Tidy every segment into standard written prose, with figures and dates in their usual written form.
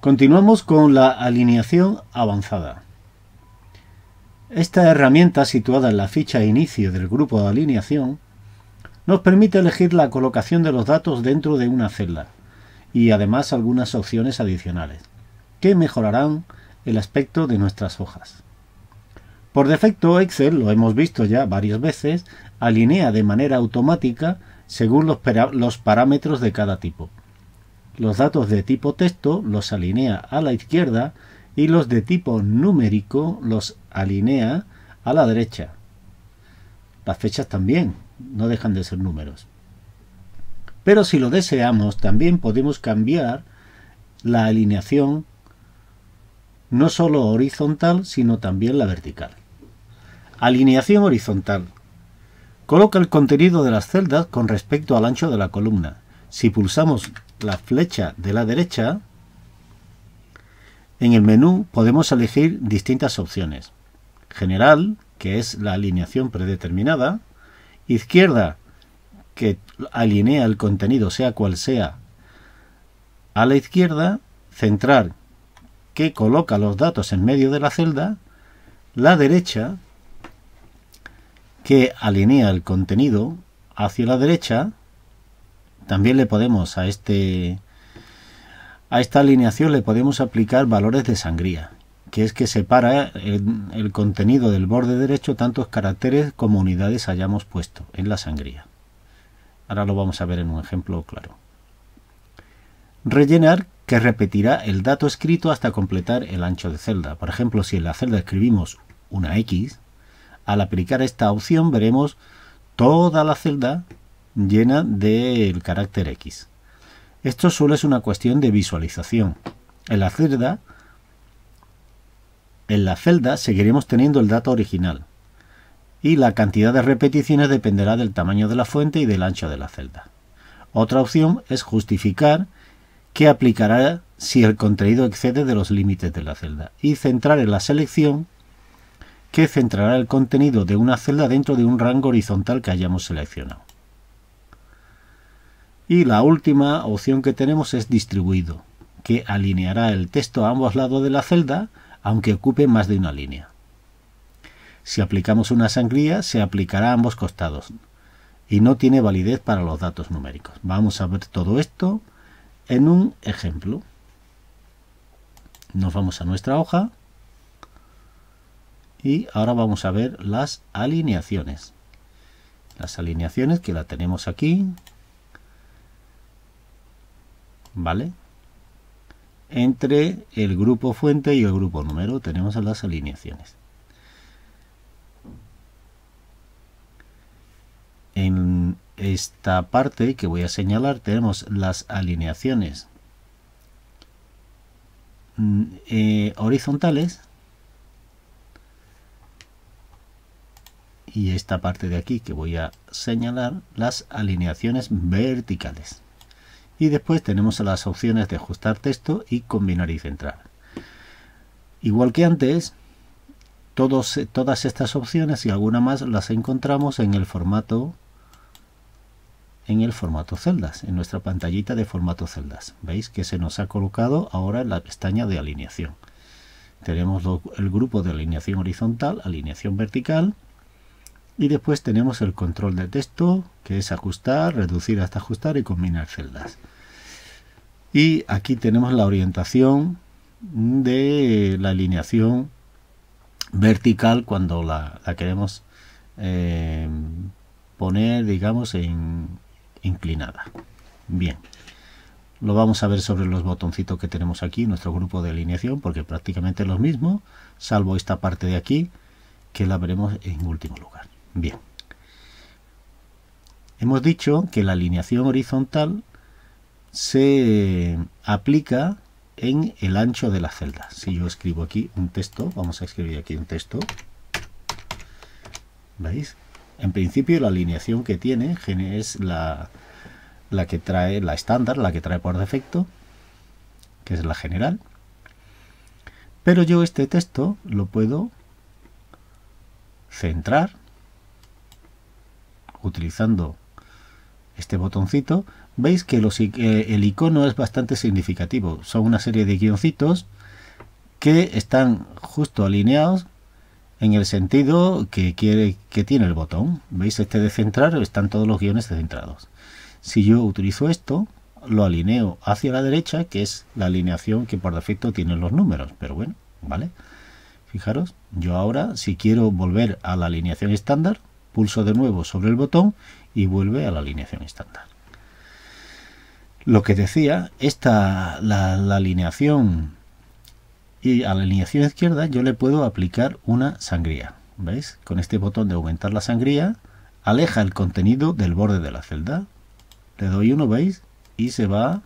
Continuamos con la alineación avanzada. Esta herramienta, situada en la ficha inicio del grupo de alineación, nos permite elegir la colocación de los datos dentro de una celda y además algunas opciones adicionales que mejorarán el aspecto de nuestras hojas. Por defecto, Excel, lo hemos visto ya varias veces, alinea de manera automática según los parámetros de cada tipo. Los datos de tipo texto los alinea a la izquierda y los de tipo numérico los alinea a la derecha. Las fechas también no dejan de ser números. Pero si lo deseamos, también podemos cambiar la alineación no solo horizontal, sino también la vertical. Alineación horizontal. Coloca el contenido de las celdas con respecto al ancho de la columna. Si pulsamos la flecha de la derecha, en el menú podemos elegir distintas opciones. General, que es la alineación predeterminada. Izquierda, que alinea el contenido sea cual sea a la izquierda. Centrar, que coloca los datos en medio de la celda. La derecha, que alinea el contenido hacia la derecha. También le podemos a esta alineación le podemos aplicar valores de sangría, que es que separa el contenido del borde derecho tantos caracteres como unidades hayamos puesto en la sangría. Ahora lo vamos a ver en un ejemplo claro. Rellenar, que repetirá el dato escrito hasta completar el ancho de celda. Por ejemplo, si en la celda escribimos una X, al aplicar esta opción veremos toda la celda llena del carácter X. Esto solo es una cuestión de visualización. En la celda seguiremos teniendo el dato original y la cantidad de repeticiones dependerá del tamaño de la fuente y del ancho de la celda. Otra opción es justificar que aplicará si el contenido excede de los límites de la celda y centrar en la selección que centrará el contenido de una celda dentro de un rango horizontal que hayamos seleccionado. Y la última opción que tenemos es distribuido, que alineará el texto a ambos lados de la celda, aunque ocupe más de una línea. Si aplicamos una sangría, se aplicará a ambos costados y no tiene validez para los datos numéricos. Vamos a ver todo esto en un ejemplo. Nos vamos a nuestra hoja y ahora vamos a ver las alineaciones. Las alineaciones que la tenemos aquí. ¿Vale? Entre el grupo fuente y el grupo número tenemos las alineaciones. En esta parte que voy a señalar tenemos las alineaciones horizontales y esta parte de aquí que voy a señalar las alineaciones verticales. Y después tenemos las opciones de ajustar texto y combinar y centrar. Igual que antes, todas estas opciones y alguna más las encontramos en el formato celdas, en nuestra pantallita de formato celdas. ¿Veis que se nos ha colocado ahora en la pestaña de alineación? Tenemos el grupo de alineación horizontal, alineación vertical, y después tenemos el control de texto, que es ajustar, reducir hasta ajustar y combinar celdas. Y aquí tenemos la orientación de la alineación vertical cuando la queremos poner, digamos, inclinada. Bien, lo vamos a ver sobre los botoncitos que tenemos aquí en nuestro grupo de alineación, porque prácticamente es lo mismo, salvo esta parte de aquí, que la veremos en último lugar. Bien, hemos dicho que la alineación horizontal se aplica en el ancho de la celda. Si yo escribo aquí un texto, vamos a escribir aquí un texto, ¿veis? En principio la alineación que tiene es la que trae, la estándar, la que trae por defecto, que es la general. Pero yo este texto lo puedo centrar utilizando este botoncito, veis que el icono es bastante significativo. Son una serie de guioncitos que están justo alineados en el sentido que tiene el botón. ¿Veis? Este de centrar, están todos los guiones centrados. Si yo utilizo esto, lo alineo hacia la derecha, que es la alineación que por defecto tienen los números, pero bueno, ¿vale? Fijaros, yo ahora, si quiero volver a la alineación estándar, pulso de nuevo sobre el botón y vuelve a la alineación estándar. Lo que decía, la alineación, y a la alineación izquierda yo le puedo aplicar una sangría. ¿Veis? Con este botón de aumentar la sangría, aleja el contenido del borde de la celda. Le doy uno, ¿veis? Y se va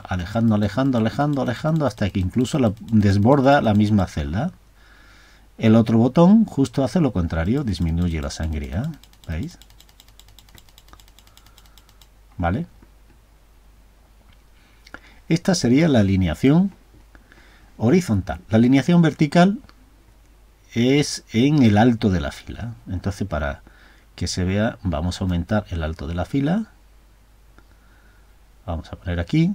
alejando, alejando, alejando, alejando, hasta que incluso desborda la misma celda. El otro botón justo hace lo contrario, disminuye la sangría. ¿Veis? ¿Vale? Esta sería la alineación horizontal. La alineación vertical es en el alto de la fila. Entonces, para que se vea, vamos a aumentar el alto de la fila. Vamos a poner aquí.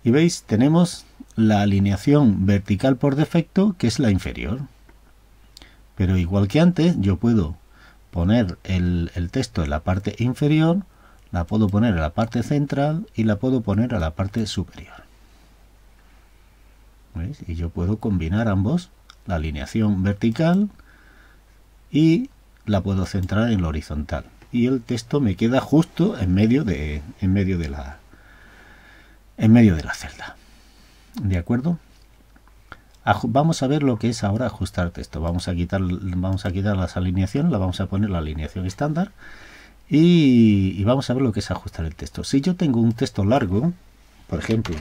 Y veis, tenemos la alineación vertical por defecto, que es la inferior. Pero igual que antes, yo puedo poner el texto en la parte inferior, la puedo poner en la parte central y la puedo poner a la parte superior. ¿Veis? Y yo puedo combinar ambos, la alineación vertical y la puedo centrar en la horizontal. Y el texto me queda justo en medio de la celda. ¿De acuerdo? Vamos a ver lo que es ahora ajustar texto. Vamos a quitar las alineaciones, la vamos a poner la alineación estándar y vamos a ver lo que es ajustar el texto. Si yo tengo un texto largo, por ejemplo,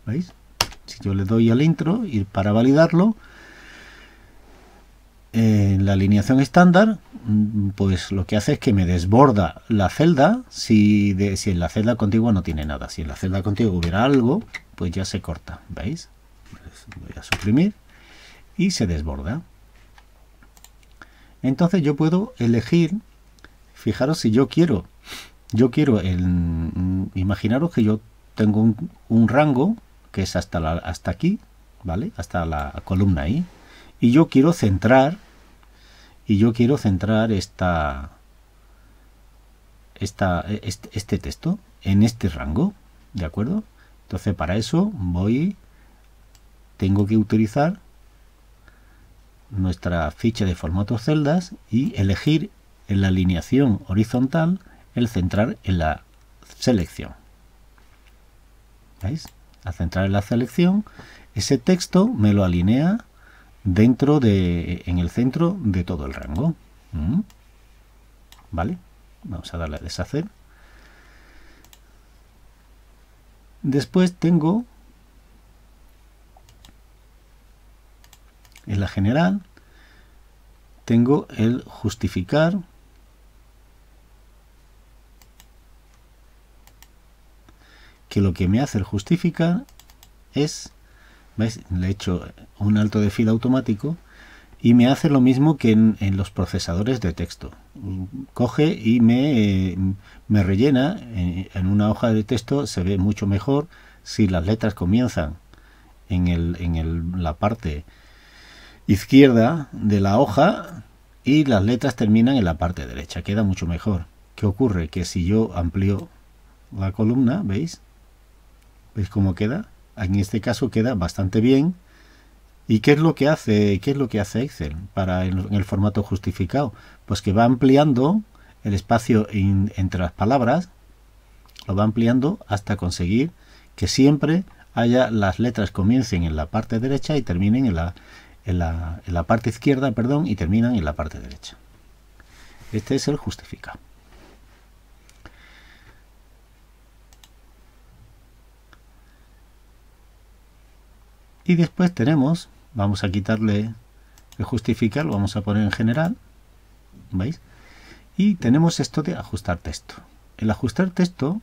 ¿veis? Si yo le doy al intro y para validarlo, en la alineación estándar, pues lo que hace es que me desborda la celda si en la celda contigua no tiene nada. Si en la celda contigua hubiera algo, pues ya se corta. ¿Veis? Voy a suprimir y se desborda. Entonces yo puedo elegir, fijaros si yo quiero imaginaros que yo tengo un rango que es hasta aquí, ¿vale? Hasta la columna ahí. Y yo quiero centrar este texto en este rango, ¿de acuerdo? Entonces para eso tengo que utilizar nuestra ficha de formatos celdas y elegir en la alineación horizontal el centrar en la selección. ¿Veis? Al centrar en la selección, ese texto me lo alinea en el centro de todo el rango. ¿Vale? Vamos a darle a deshacer. Después tengo en la general, tengo el justificar, que lo que me hace el justificar es, ¿veis? Le he hecho un alto de fila automático y me hace lo mismo que en los procesadores de texto. Coge y me rellena en una hoja de texto. Se ve mucho mejor si las letras comienzan en la parte izquierda de la hoja y las letras terminan en la parte derecha. Queda mucho mejor. ¿Qué ocurre? Que si yo amplío la columna, ¿veis? ¿Veis cómo queda? En este caso queda bastante bien. ¿Y qué es lo que hace Excel en el formato justificado? Pues que va ampliando el espacio entre las palabras, lo va ampliando hasta conseguir que siempre las letras comiencen en la parte derecha y terminen en la parte izquierda, perdón, y terminan en la parte derecha. Este es el justificado. Y después vamos a quitarle el justificar, lo vamos a poner en general. ¿veis? Y tenemos esto de ajustar texto. El ajustar texto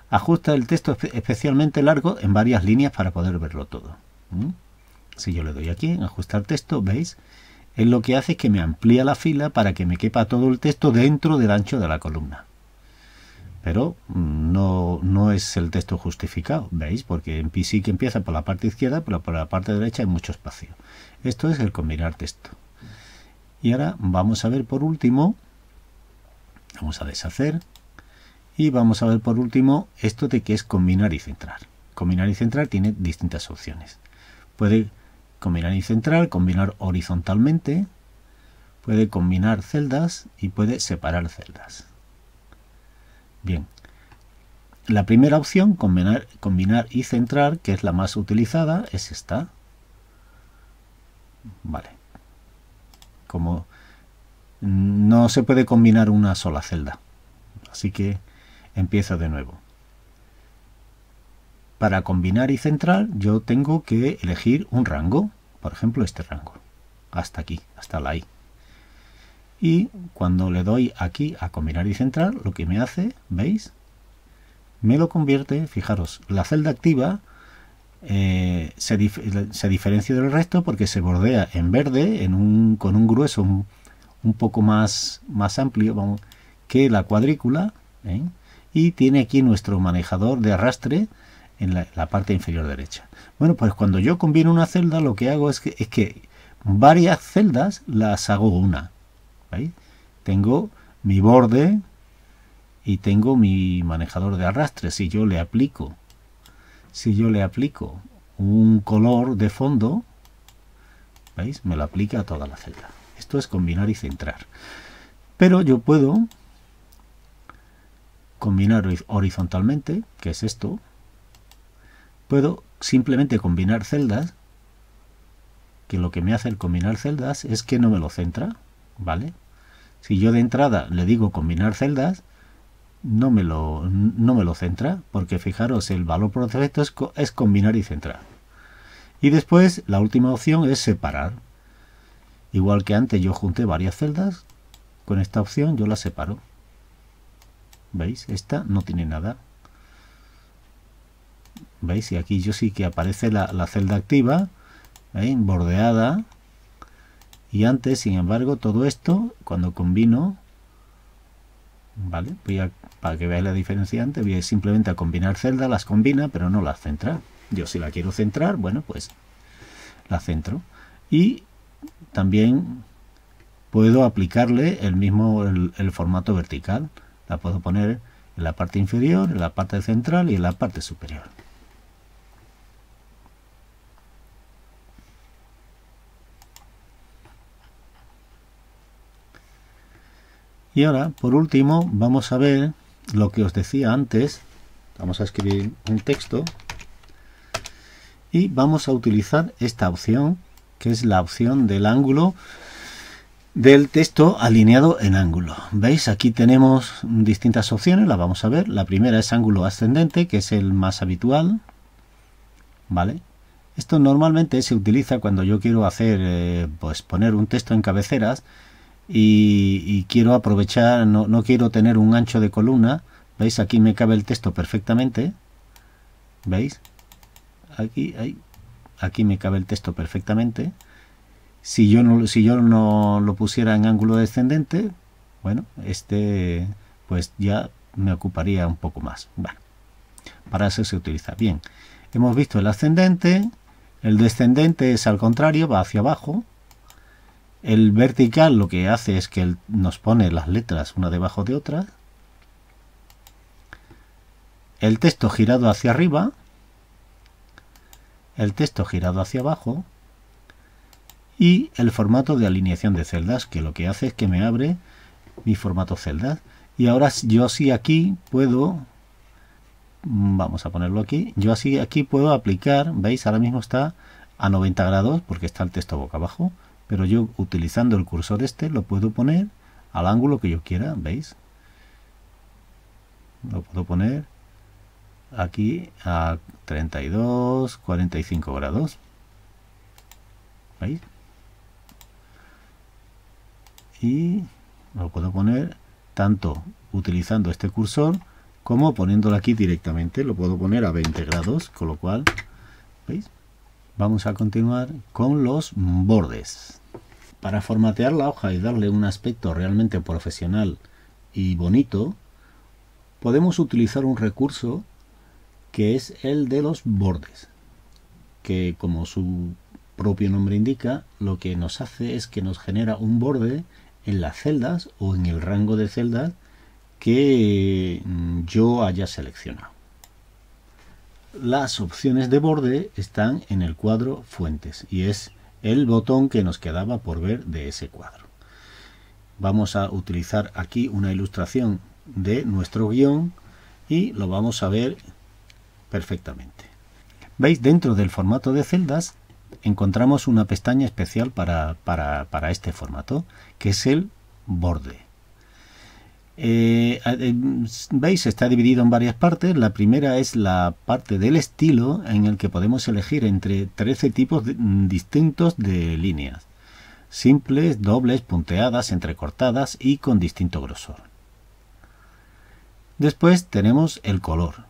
ajusta el texto especialmente largo en varias líneas para poder verlo todo. Si yo le doy aquí en ajustar texto, ¿veis? Es lo que hace que me amplía la fila para que me quepa todo el texto dentro del ancho de la columna. Pero no es el texto justificado, ¿veis? Porque en sí que empieza por la parte izquierda, pero por la parte derecha hay mucho espacio. Esto es el combinar texto. Y ahora vamos a ver por último, vamos a deshacer, y vamos a ver por último esto de que es combinar y centrar. Combinar y centrar tiene distintas opciones. Puede combinar y centrar, combinar horizontalmente, puede combinar celdas y puede separar celdas. Bien, la primera opción, combinar y centrar, que es la más utilizada, es esta. Vale. Como no se puede combinar una sola celda, así que empiezo de nuevo. Para combinar y centrar yo tengo que elegir un rango, por ejemplo este rango, hasta aquí, hasta la I. Y cuando le doy aquí a combinar y centrar, lo que me hace, ¿veis? Me lo convierte, fijaros, la celda activa se diferencia del resto porque se bordea en verde con un grueso un poco más amplio que la cuadrícula, ¿eh? Y tiene aquí nuestro manejador de arrastre en la parte inferior derecha. Bueno, pues cuando yo combino una celda, lo que hago es que varias celdas las hago una. ¿Veis? Tengo mi borde y tengo mi manejador de arrastre. Si yo le aplico un color de fondo, ¿veis? Me lo aplica a toda la celda. Esto es combinar y centrar. Pero yo puedo combinar horizontalmente, que es esto. Puedo simplemente combinar celdas, que lo que me hace el combinar celdas es que no me lo centra, ¿vale? Si yo de entrada le digo combinar celdas, no me lo centra, porque fijaros, el valor por defecto es combinar y centrar. Y después la última opción es separar. Igual que antes yo junté varias celdas, con esta opción yo las separo. ¿Veis? Esta no tiene nada. ¿Veis? Y aquí yo sí que aparece la celda activa, bordeada. Y antes, sin embargo, todo esto, cuando combino, ¿vale? Para que veáis la diferencia antes, voy simplemente a combinar celdas, las combina, pero no las centra. Yo si la quiero centrar, bueno, pues la centro. Y también puedo aplicarle el formato vertical. La puedo poner en la parte inferior, en la parte central y en la parte superior. Y ahora, por último, vamos a ver lo que os decía antes. Vamos a escribir un texto y vamos a utilizar esta opción, que es la opción del ángulo del texto alineado en ángulo. ¿Veis? Aquí tenemos distintas opciones, las vamos a ver. La primera es ángulo ascendente, que es el más habitual, ¿vale? Esto normalmente se utiliza cuando yo quiero hacer, pues poner un texto en cabeceras y quiero aprovechar, no quiero tener un ancho de columna. ¿Veis? Aquí me cabe el texto perfectamente. ¿Veis? Aquí me cabe el texto perfectamente. Si yo no lo pusiera en ángulo descendente, bueno, pues ya me ocuparía un poco más. Bueno, para eso se utiliza. Bien, hemos visto el ascendente, el descendente es al contrario, va hacia abajo. El vertical lo que hace es que nos pone las letras una debajo de otra. El texto girado hacia arriba, el texto girado hacia abajo. Y el formato de alineación de celdas, que lo que hace es que me abre mi formato celdas. Y ahora yo sí aquí puedo, vamos a ponerlo aquí, yo así aquí puedo aplicar, ¿veis? Ahora mismo está a 90 grados porque está el texto boca abajo, pero yo utilizando el cursor lo puedo poner al ángulo que yo quiera, ¿veis? Lo puedo poner aquí a 32, 45 grados, ¿veis? Y Lo puedo poner tanto utilizando este cursor como poniéndolo aquí directamente. Lo puedo poner a 20 grados, con lo cual, ¿veis? Vamos a continuar con los bordes. Para formatear la hoja y darle un aspecto realmente profesional y bonito, podemos utilizar un recurso que es el de los bordes, que como su propio nombre indica, lo que nos hace es que nos genera un borde en las celdas o en el rango de celdas que yo haya seleccionado. Las opciones de borde están en el cuadro fuentes y es el botón que nos quedaba por ver de ese cuadro. Vamos a utilizar aquí una ilustración de nuestro guión y lo vamos a ver perfectamente. ¿Veis? Dentro del formato de celdas encontramos una pestaña especial para este formato, que es el borde. ¿Veis? Está dividido en varias partes. La primera es la parte del estilo, en el que podemos elegir entre 13 tipos distintos de líneas: simples, dobles, punteadas, entrecortadas y con distinto grosor. Después tenemos el color.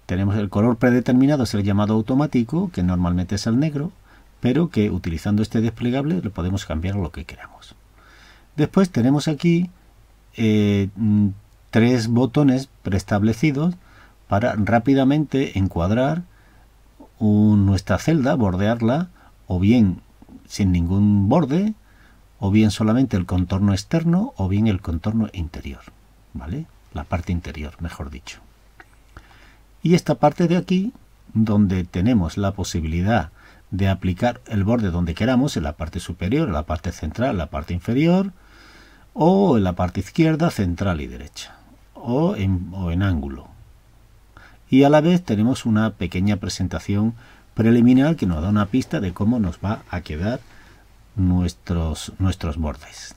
Tenemos el color predeterminado, es el llamado automático, que normalmente es el negro, pero que utilizando este desplegable lo podemos cambiar a lo que queramos. Después tenemos aquí 3 botones preestablecidos para rápidamente encuadrar nuestra celda, bordearla, o bien sin ningún borde, o bien solamente el contorno externo, o bien el contorno interior, ¿vale? La parte interior, mejor dicho. Y esta parte de aquí, donde tenemos la posibilidad de aplicar el borde donde queramos, en la parte superior, en la parte central, en la parte inferior, o en la parte izquierda, central y derecha, o en ángulo. Y a la vez tenemos una pequeña presentación preliminar que nos da una pista de cómo nos va a quedar nuestros bordes.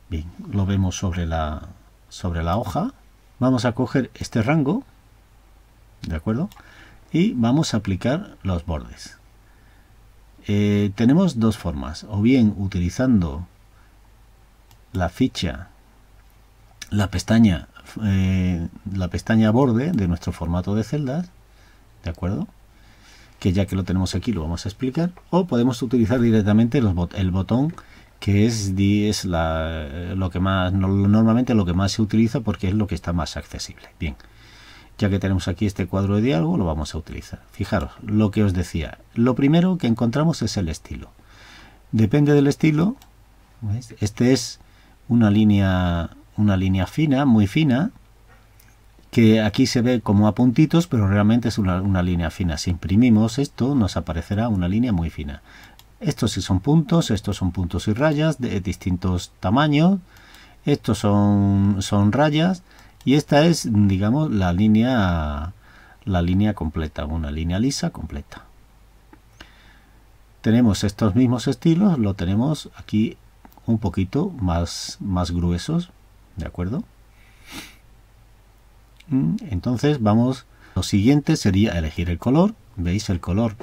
Bien, lo vemos sobre la hoja. Vamos a coger este rango, ¿de acuerdo? Y vamos a aplicar los bordes. Tenemos dos formas: o bien utilizando la ficha, la pestaña borde de nuestro formato de celdas, ¿de acuerdo? Que ya que lo tenemos aquí lo vamos a explicar. O podemos utilizar directamente el botón, que es normalmente lo que más se utiliza, porque es lo que está más accesible. Bien, ya que tenemos aquí este cuadro de diálogo, lo vamos a utilizar. Fijaros, lo que os decía, lo primero que encontramos es el estilo. Depende del estilo, ¿veis? Este es una línea fina, muy fina, que aquí se ve como a puntitos, pero realmente es una línea fina. Si imprimimos esto, nos aparecerá una línea muy fina. Estos sí son puntos y rayas de distintos tamaños. Estos son rayas, y esta es, digamos, la línea completa, una línea lisa completa. Tenemos estos mismos estilos, lo tenemos aquí un poquito más gruesos, ¿de acuerdo? Entonces lo siguiente sería elegir el color. ¿Veis? El color,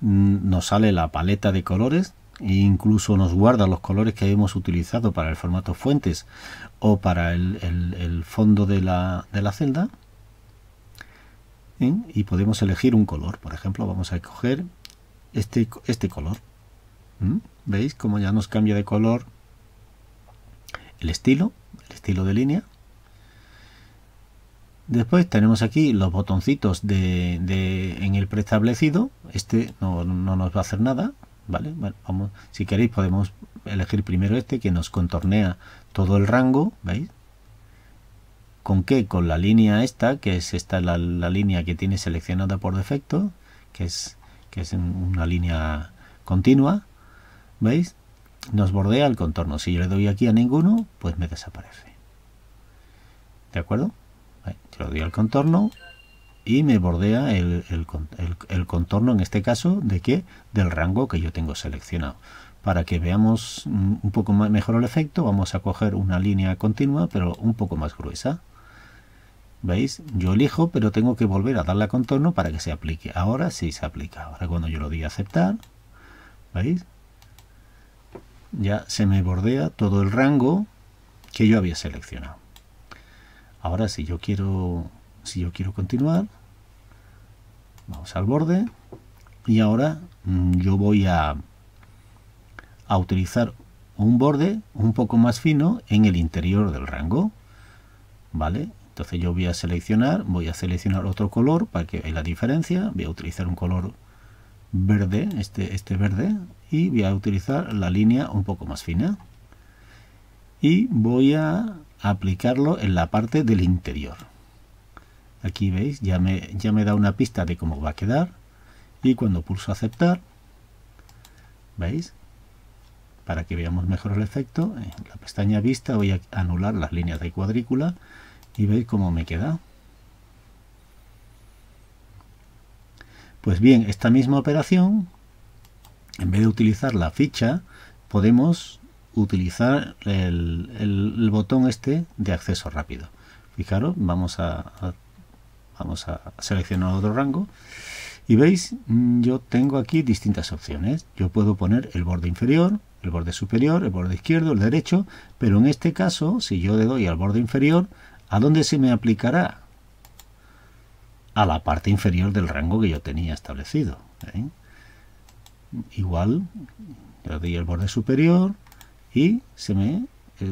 nos sale la paleta de colores e incluso nos guarda los colores que hemos utilizado para el formato fuentes o para el fondo de la celda. Y podemos elegir un color. Por ejemplo, vamos a escoger este color. ¿Veis cómo ya nos cambia de color el estilo de línea? Después tenemos aquí los botoncitos en el preestablecido. Este no nos va a hacer nada, ¿vale? Bueno, si queréis podemos elegir primero este, que nos contornea todo el rango. ¿Veis? ¿Con qué? Con la línea esta, que es la línea que tiene seleccionada por defecto, que es una línea continua. ¿Veis? Nos bordea el contorno. Si yo le doy aquí a ninguno, pues me desaparece. ¿De acuerdo? Yo le doy al contorno y me bordea el contorno, en este caso, ¿de qué? Del rango que yo tengo seleccionado. Para que veamos un poco mejor el efecto, vamos a coger una línea continua, pero un poco más gruesa. ¿Veis? Yo elijo, pero tengo que volver a darle a contorno para que se aplique. Ahora sí se aplica. Ahora cuando yo lo doy a aceptar, ¿veis? ya se me bordea todo el rango que yo había seleccionado. Ahora si yo quiero continuar, vamos al borde y ahora yo voy a utilizar un borde un poco más fino en el interior del rango, ¿vale? Entonces yo voy a seleccionar otro color para que veáis la diferencia. Voy a utilizar un color verde, este verde, y voy a utilizar la línea un poco más fina y voy a aplicarlo en la parte del interior. Aquí veis, ya me da una pista de cómo va a quedar, y cuando pulso aceptar, veis, para que veamos mejor el efecto, en la pestaña vista voy a anular las líneas de cuadrícula y veis cómo me queda. Pues bien, esta misma operación, en vez de utilizar la ficha, podemos utilizar el botón este de acceso rápido. Fijaros, vamos a seleccionar otro rango y veis, yo tengo aquí distintas opciones. Yo puedo poner el borde inferior, el borde superior, el borde izquierdo, el derecho, pero en este caso, si yo le doy al borde inferior, ¿a dónde se me aplicará? A la parte inferior del rango que yo tenía establecido, ¿eh? Igual, le doy el borde superior y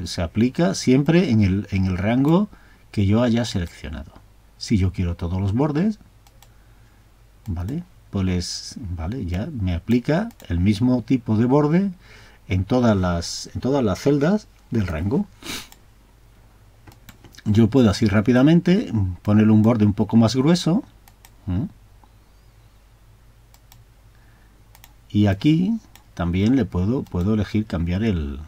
se aplica siempre en el rango que yo haya seleccionado. Si yo quiero todos los bordes, ¿vale? Pues vale, ya me aplica el mismo tipo de borde en todas las celdas del rango. Yo puedo así rápidamente ponerle un borde un poco más grueso, y aquí también le puedo elegir cambiar el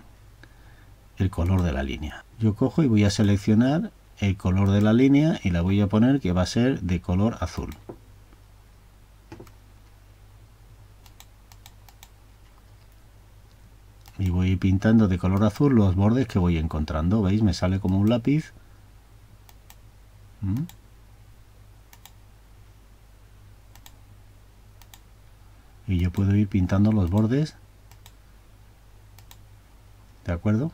color de la línea. Yo cojo y voy a seleccionar el color de la línea y la voy a poner que va a ser de color azul. Y voy pintando de color azul los bordes que voy encontrando. ¿Veis? Me sale como un lápiz. Y yo puedo ir pintando los bordes. ¿De acuerdo?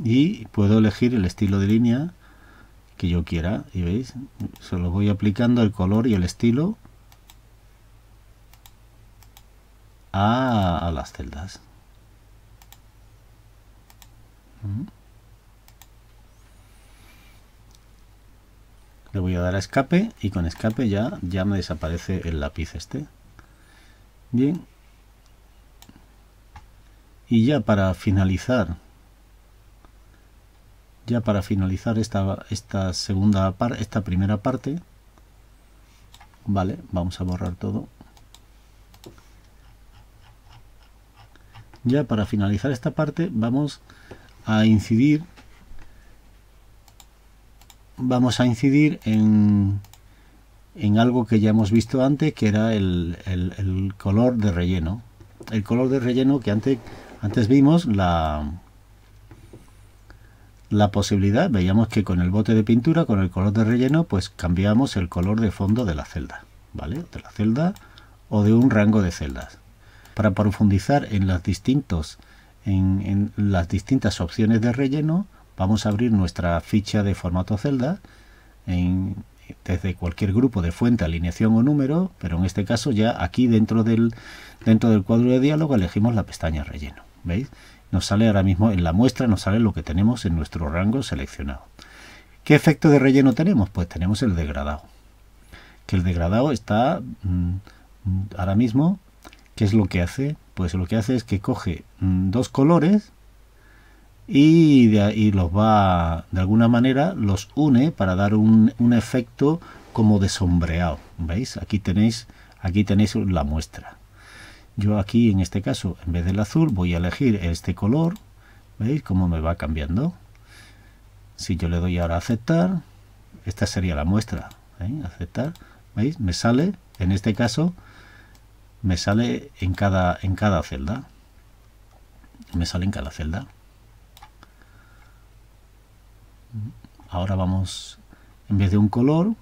Y puedo elegir el estilo de línea que yo quiera. Y veis, solo voy aplicando el color y el estilo a las celdas. Le voy a dar a escape y con escape ya me desaparece el lápiz este. Bien. Y ya para finalizar esta primera parte, vale, vamos a borrar todo. Ya para finalizar esta parte vamos a incidir en algo que ya hemos visto antes, que era el color de relleno. El color de relleno que antes vimos la posibilidad, veíamos que con el bote de pintura, con el color de relleno, pues cambiamos el color de fondo de la celda, ¿vale? De la celda o de un rango de celdas. Para profundizar en las distintas opciones de relleno, vamos a abrir nuestra ficha de formato celda desde cualquier grupo de fuente, alineación o número, pero en este caso ya aquí dentro del cuadro de diálogo elegimos la pestaña relleno. ¿Veis? Nos sale ahora mismo en la muestra, nos sale lo que tenemos en nuestro rango seleccionado. ¿Qué efecto de relleno tenemos? Pues tenemos el degradado. Que el degradado está ahora mismo, ¿qué es lo que hace? Pues lo que hace es que coge dos colores y los va, de alguna manera, los une para dar un efecto como de sombreado. ¿Veis? Aquí tenéis la muestra. Yo aquí, en este caso, en vez del azul, voy a elegir este color. ¿Veis cómo me va cambiando? Si yo le doy ahora a aceptar, esta sería la muestra. Aceptar. ¿Veis? Me sale, en este caso, me sale en cada celda. Me sale en cada celda. Ahora vamos, en vez de un color,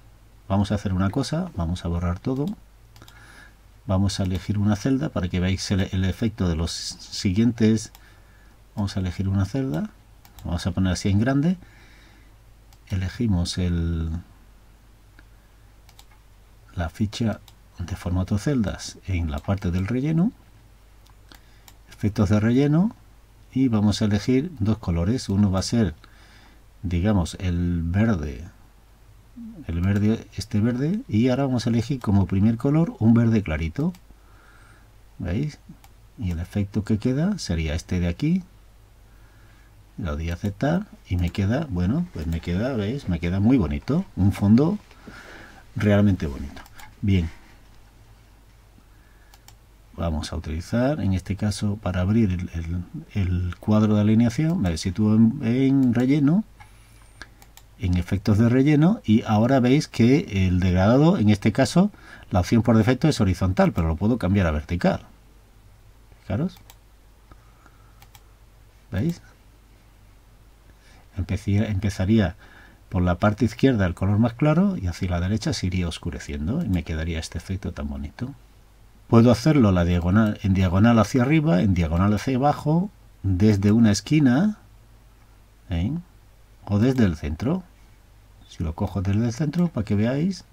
vamos a hacer una cosa, vamos a borrar todo, vamos a elegir una celda para que veáis el efecto de los siguientes. Vamos a elegir una celda, vamos a poner así en grande, elegimos la ficha de formato celdas en la parte del relleno, efectos de relleno, y vamos a elegir dos colores. Uno va a ser, digamos, el verde, este verde, y ahora vamos a elegir como primer color un verde clarito, ¿veis? Y el efecto que queda sería este de aquí. Lo doy a aceptar y me queda, bueno, pues me queda, ¿veis? Me queda muy bonito, un fondo realmente bonito. Bien, vamos a utilizar, en este caso, para abrir el cuadro de alineación, me sitúo en relleno, en efectos de relleno, y ahora veis que el degradado, en este caso, la opción por defecto es horizontal, pero lo puedo cambiar a vertical. Fijaros. ¿Veis? Empezaría por la parte izquierda el color más claro y hacia la derecha se iría oscureciendo y me quedaría este efecto tan bonito. Puedo hacerlo en diagonal hacia arriba, en diagonal hacia abajo, desde una esquina, o desde el centro. Si lo cojo desde el centro para que veáis,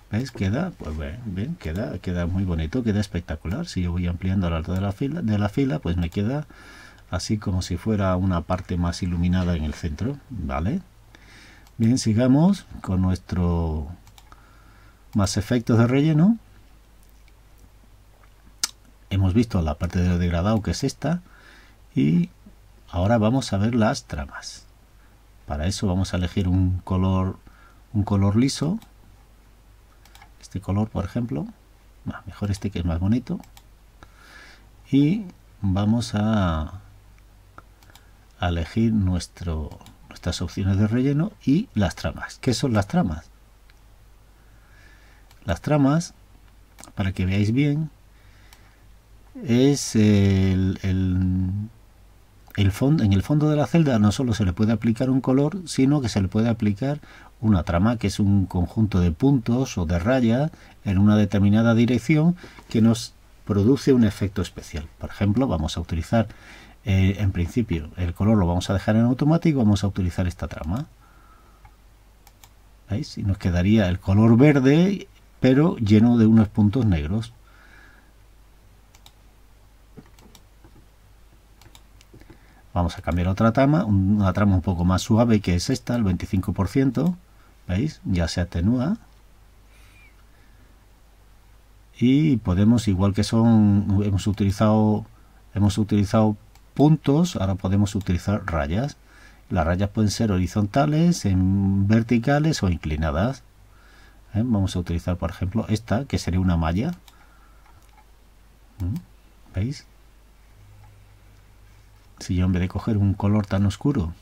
¿veis? Queda, pues bien, queda muy bonito, queda espectacular. Si yo voy ampliando lo alto de la fila, pues me queda así como si fuera una parte más iluminada en el centro, ¿vale? Bien, sigamos con nuestro más efectos de relleno. Hemos visto la parte de degradado, que es esta, y ahora vamos a ver las tramas. Para eso vamos a elegir un color liso, este color por ejemplo, mejor este que es más bonito, y vamos a elegir nuestras opciones de relleno y las tramas. ¿Qué son las tramas? Las tramas, para que veáis bien, es en el fondo de la celda. No solo se le puede aplicar un color, sino que se le puede aplicar una trama, que es un conjunto de puntos o de rayas en una determinada dirección que nos produce un efecto especial. Por ejemplo, vamos a utilizar en principio el color lo vamos a dejar en automático, vamos a utilizar esta trama. ¿Veis? Y nos quedaría el color verde, pero lleno de unos puntos negros. Vamos a cambiar otra trama, una trama un poco más suave, que es esta, el 25%. ¿Veis? Ya se atenúa. Y podemos, igual que hemos utilizado puntos, ahora podemos utilizar rayas. Las rayas pueden ser horizontales, verticales o inclinadas. Vamos a utilizar, por ejemplo, esta, que sería una malla. ¿Veis? Si yo, en vez de coger un color tan oscuro,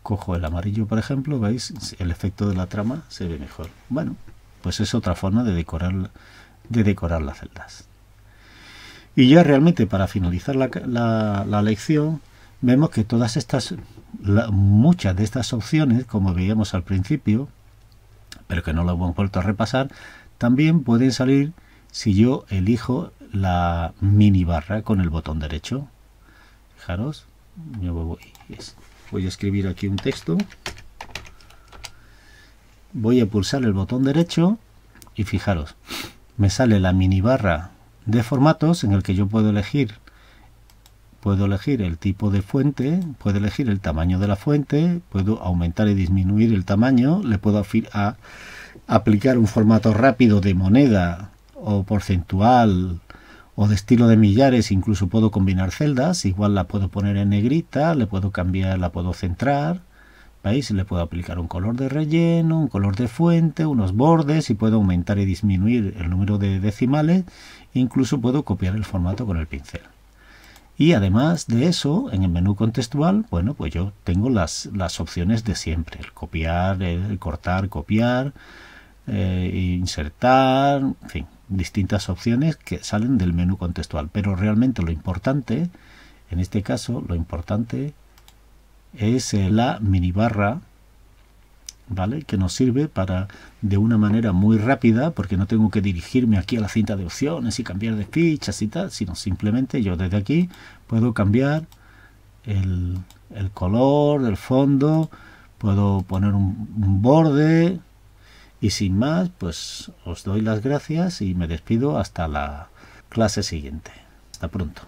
cojo el amarillo, por ejemplo, ¿veis? El efecto de la trama se ve mejor. Bueno, pues es otra forma de decorar las celdas. Y ya realmente, para finalizar la lección, vemos que muchas de estas opciones, como veíamos al principio, pero que no lo hemos vuelto a repasar, también pueden salir si yo elijo la mini barra con el botón derecho. Fijaros, yo voy a escribir aquí un texto, voy a pulsar el botón derecho y fijaros, me sale la mini barra de formatos en el que yo puedo elegir el tipo de fuente, puedo elegir el tamaño de la fuente, puedo aumentar y disminuir el tamaño, le puedo aplicar un formato rápido de moneda o porcentual o de estilo de millares. Incluso puedo combinar celdas, igual la puedo poner en negrita, le puedo cambiar, la puedo centrar, ¿veis? Le puedo aplicar un color de relleno, un color de fuente, unos bordes, y puedo aumentar y disminuir el número de decimales. Incluso puedo copiar el formato con el pincel. Y además de eso, en el menú contextual, bueno, pues yo tengo las opciones de siempre: el copiar, el cortar, copiar, insertar, en fin, distintas opciones que salen del menú contextual. Pero realmente lo importante, en este caso, lo importante es la mini barra ¿vale? Que nos sirve para, de una manera muy rápida, porque no tengo que dirigirme aquí a la cinta de opciones y cambiar de fichas y tal, sino simplemente yo desde aquí puedo cambiar el color del fondo, puedo poner un borde, y sin más, pues os doy las gracias y me despido hasta la clase siguiente. Hasta pronto.